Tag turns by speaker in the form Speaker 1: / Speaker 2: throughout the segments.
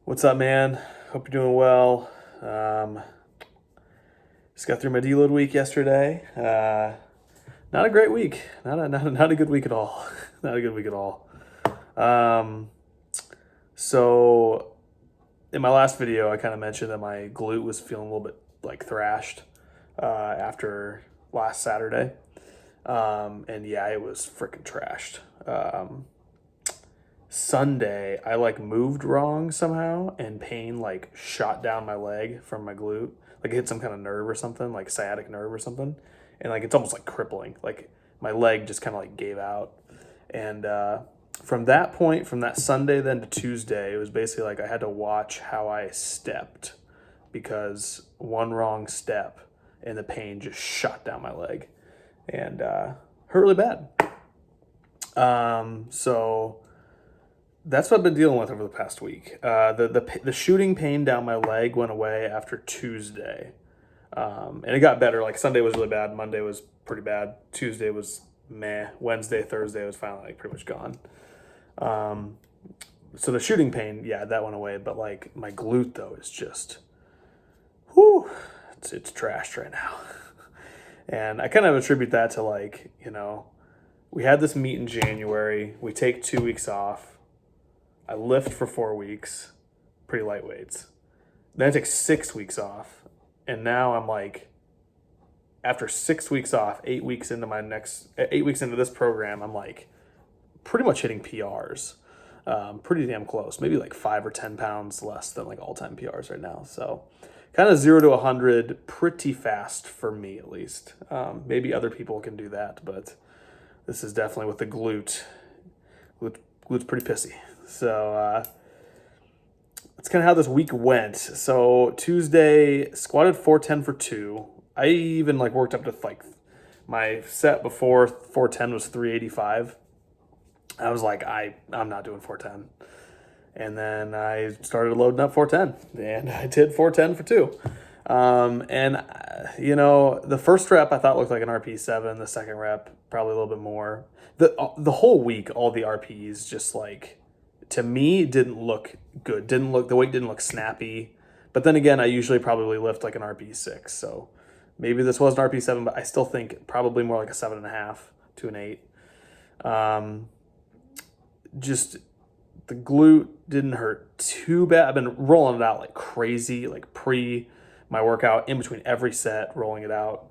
Speaker 1: What's up, man? Hope you're doing well. Um, just got through my deload week yesterday. Not a great week. Not a good week at all. Not a good week at all. Um, so in my last video, I kind of mentioned that my glute was feeling a little bit like thrashed after last Saturday. And yeah, it was freaking trashed. Sunday, I like moved wrong somehow, and pain like shot down my leg from my glute. Like it hit some kind of nerve or something, like sciatic nerve or something, and like it's almost like crippling. Like my leg just kind of like gave out, and from that point, from that Sunday then to Tuesday, it was basically like I had to watch how I stepped because one wrong step and the pain just shot down my leg, and hurt really bad. So that's what I've been dealing with over the past week. The shooting pain down my leg went away after Tuesday, and it got better. Like Sunday was really bad, Monday was pretty bad, Tuesday was meh, Wednesday, Thursday was finally like pretty much gone. So the shooting pain, yeah, that went away. But like my glute though is just, whoo, it's trashed right now. And I kind of attribute that to like we had this meet in January. We take 2 weeks off. I lift for 4 weeks, pretty light weights. Then I take 6 weeks off. And now I'm like, after 6 weeks off, 8 weeks into 8 weeks into this program, I'm like pretty much hitting PRs. Pretty damn close. Maybe like 5 or 10 pounds less than like all-time PRs right now. So kind of 0 to 100 pretty fast for me at least. Maybe other people can do that, but this is definitely with the glute. Glute's pretty pissy. So that's kind of how this week went. So Tuesday, squatted 410 for 2. I even like worked up to like my set before 410 was 385. I was like, I'm not doing 410. And then I started loading up 410, and I did 410 for 2. The first rep I thought looked like an RP7. The second rep probably a little bit more. The whole week, all the RPs just like, to me, didn't look good. The weight didn't look snappy. But then again, I usually probably lift like an RP6. So maybe this was an RP7, but I still think probably more like a 7.5 to an 8. Just the glute didn't hurt too bad. I've been rolling it out like crazy, like pre my workout, in between every set, rolling it out.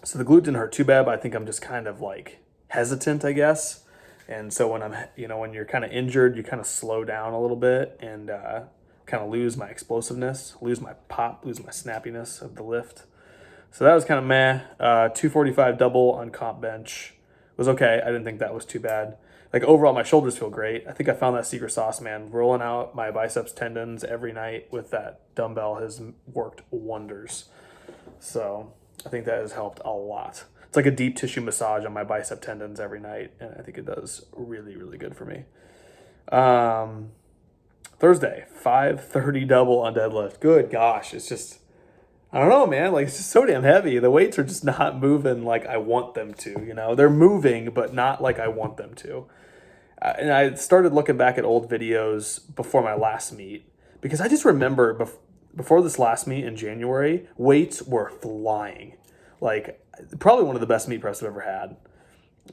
Speaker 1: So the glute didn't hurt too bad, but I think I'm just kind of like hesitant, I guess. And so when you're kind of injured, you kind of slow down a little bit and kind of lose my explosiveness, lose my pop, lose my snappiness of the lift. So that was kind of meh. 245 double on comp bench was okay. I didn't think that was too bad. Like overall, my shoulders feel great. I think I found that secret sauce, man. Rolling out my biceps tendons every night with that dumbbell has worked wonders. So I think that has helped a lot. It's like a deep tissue massage on my bicep tendons every night, and I think it does really, really good for me. Thursday, 530 double on deadlift. Good gosh, it's just, I don't know, man. Like, it's just so damn heavy. The weights are just not moving like I want them to. They're moving, but not like I want them to. And I started looking back at old videos before my last meet because I just remember before this last meet in January, weights were flying. Like, probably one of the best meet preps I've ever had.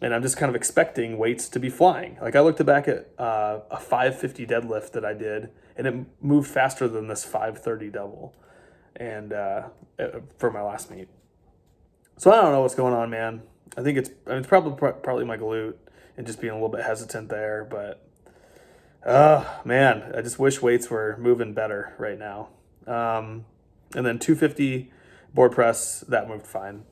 Speaker 1: And I'm just kind of expecting weights to be flying. Like, I looked back at a 550 deadlift that I did, and it moved faster than this 530 double. And for my last meet. So I don't know what's going on, man. It's probably my glute and just being a little bit hesitant there, but man, I just wish weights were moving better right now. And then 250 board press, that moved fine.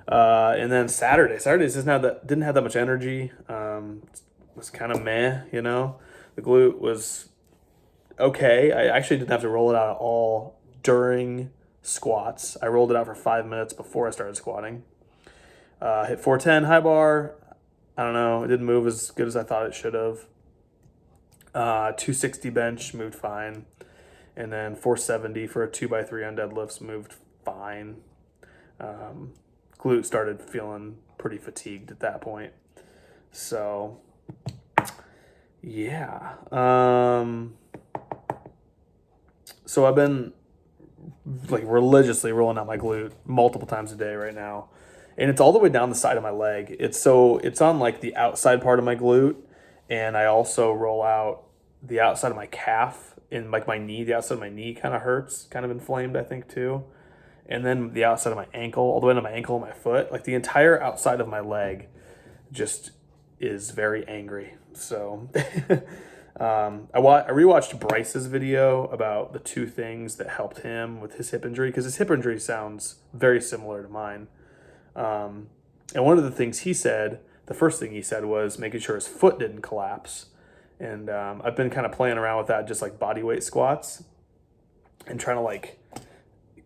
Speaker 1: And then Saturdays just didn't have that much energy. Was kind of meh, The glute was okay. I actually didn't have to roll it out at all during squats. I rolled it out for 5 minutes before I started squatting. Hit 410 high bar. I don't know. It didn't move as good as I thought it should have. 260 bench moved fine. And then 470 for a 2x3 on deadlifts moved fine. Glute started feeling pretty fatigued at that point. So, yeah. So I've been like religiously rolling out my glute multiple times a day right now. And it's all the way down the side of my leg. It's on like the outside part of my glute, and I also roll out the outside of my calf and like my knee. The outside of my knee kind of hurts, kind of inflamed, I think too. And then the outside of my ankle, all the way to my ankle and my foot, like the entire outside of my leg just is very angry. So I rewatched Bryce's video about the two things that helped him with his hip injury, because his hip injury sounds very similar to mine. And one of the things he said, the first thing he said was making sure his foot didn't collapse. And I've been kind of playing around with that, just like body weight squats, and trying to like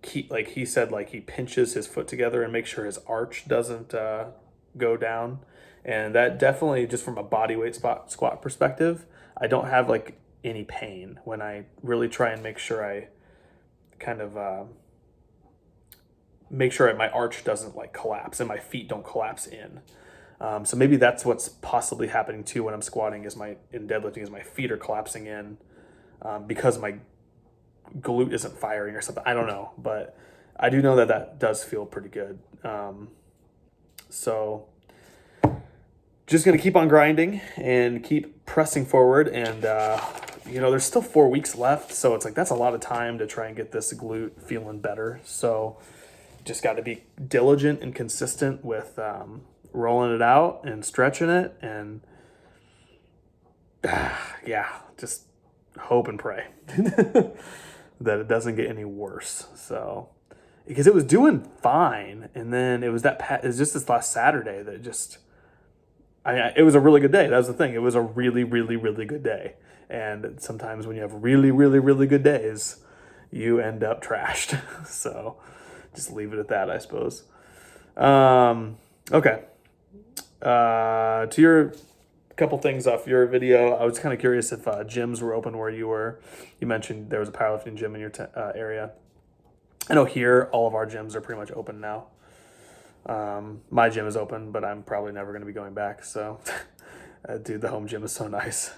Speaker 1: keep, like he said, like he pinches his foot together and make sure his arch doesn't go down. And that definitely, just from a body weight squat perspective, I don't have like any pain when I really try and make sure I kind of make sure my arch doesn't like collapse and my feet don't collapse in. So maybe that's what's possibly happening too when I'm squatting in deadlifting is my feet are collapsing in because my glute isn't firing or something. I don't know, but I do know that does feel pretty good. So just going to keep on grinding and keep pressing forward. And, there's still 4 weeks left. So it's like, that's a lot of time to try and get this glute feeling better. So just got to be diligent and consistent with rolling it out and stretching it. And just hope and pray that it doesn't get any worse. So, because it was doing fine. And then it was just this last Saturday that it was a really good day. That was the thing. It was a really, really, really good day. And sometimes when you have really, really, really good days, you end up trashed. So just leave it at that, I suppose. Okay. To your couple things off your video, I was kind of curious if gyms were open where you were. You mentioned there was a powerlifting gym in your area. I know here all of our gyms are pretty much open now. My gym is open, but I'm probably never going to be going back. So, dude, the home gym is so nice.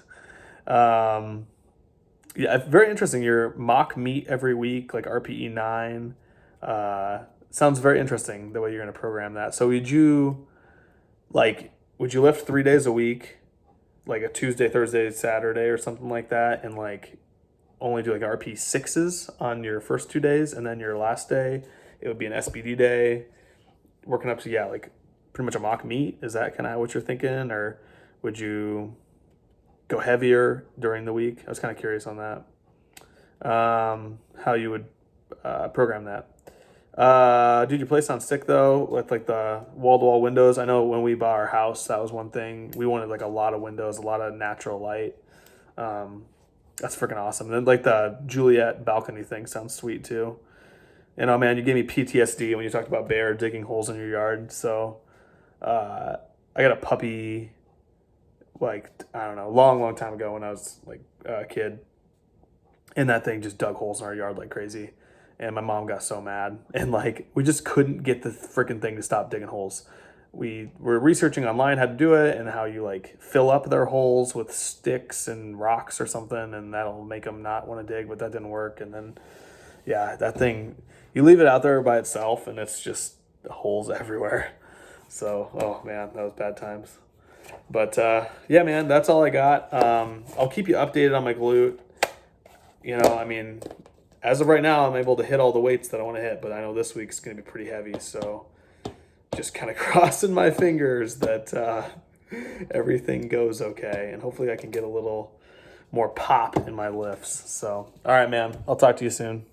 Speaker 1: Very interesting. Your mock meet every week, like RPE 9. Sounds very interesting the way you're going to program that. So would you lift 3 days a week, like a Tuesday, Thursday, Saturday or something like that, and like only do like RP 6s on your first 2 days, and then your last day, it would be an SBD day, working up to, like pretty much a mock meet? Is that kind of what you're thinking? Or would you go heavier during the week? I was kind of curious on that. How you would program that. Dude, your place sounds sick though, with like the wall-to-wall windows. I know when we bought our house, that was one thing. We wanted like a lot of windows, a lot of natural light. That's freaking awesome. And then like the Juliet balcony thing sounds sweet too. And oh man, you gave me PTSD when you talked about bear digging holes in your yard. So I got a puppy, like, I don't know, long time ago when I was like a kid. And that thing just dug holes in our yard like crazy. And my mom got so mad. And like, we just couldn't get the freaking thing to stop digging holes. We were researching online how to do it and how you like fill up their holes with sticks and rocks or something, and that'll make them not want to dig, but that didn't work. And then, that thing, you leave it out there by itself and it's just holes everywhere. So, oh man, that was bad times. But man, that's all I got. I'll keep you updated on my glute. As of right now, I'm able to hit all the weights that I want to hit, but I know this week's going to be pretty heavy. So just kind of crossing my fingers that everything goes okay. And hopefully I can get a little more pop in my lifts. So, all right, man, I'll talk to you soon.